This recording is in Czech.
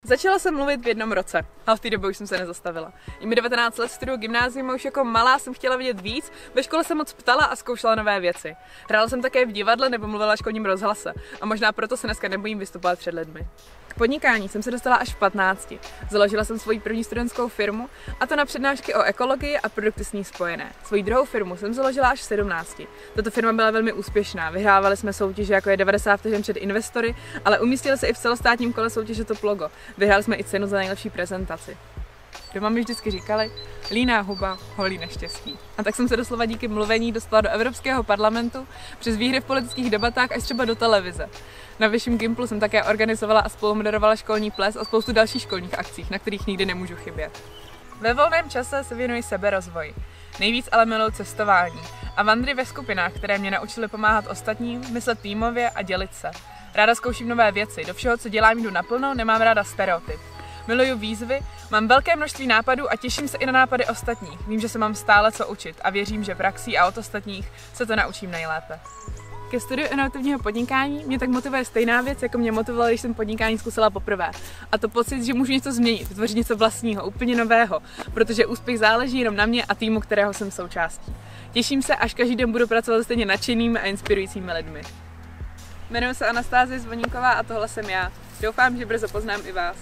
Začala jsem mluvit v jednom roce, ale v té době už jsem se nezastavila. Je mi 19 let, studuju gymnázium a už jako malá jsem chtěla vidět víc, ve škole jsem moc ptala a zkoušela nové věci. Hrála jsem také v divadle nebo mluvila v školním rozhlase a možná proto se dneska nebojím vystupovat před lidmi. K podnikání jsem se dostala až v 15. Založila jsem svoji první studentskou firmu, a to na přednášky o ekologii a produkty s ní spojené. Svoji druhou firmu jsem založila až v 17. Tato firma byla velmi úspěšná. Vyhrávali jsme soutěže, jako je 90 vteřin před investory, ale umístili se i v celostátním kole soutěže Top Logo. Vyhráli jsme i cenu za nejlepší prezentaci. Doma mi vždycky říkali, líná huba holí neštěstí. A tak jsem se doslova díky mluvení dostala do Evropského parlamentu, přes výhry v politických debatách až třeba do televize. Na vyšším Gimplu jsem také organizovala a spolumoderovala školní ples a spoustu dalších školních akcí, na kterých nikdy nemůžu chybět. Ve volném čase se věnuji seberozvoji. Nejvíc ale miluji cestování a vandry ve skupinách, které mě naučily pomáhat ostatním, myslet týmově a dělit se. Ráda zkouším nové věci, do všeho, co dělám, jdu naplno, nemám ráda stereotyp. Miluju výzvy, mám velké množství nápadů a těším se i na nápady ostatních. Vím, že se mám stále co učit a věřím, že praxí a od ostatních se to naučím nejlépe. Ke studiu inovativního podnikání mě tak motivuje stejná věc, jako mě motivovala, když jsem podnikání zkusila poprvé. A to pocit, že můžu něco změnit, vytvořit něco vlastního, úplně nového, protože úspěch záleží jenom na mě a týmu, kterého jsem součástí. Těším se, až každý den budu pracovat se stejně nadšenými a inspirujícími lidmi. Jmenuji se Anastázie Zvoníková a tohle jsem já. Doufám, že brzo poznám i vás.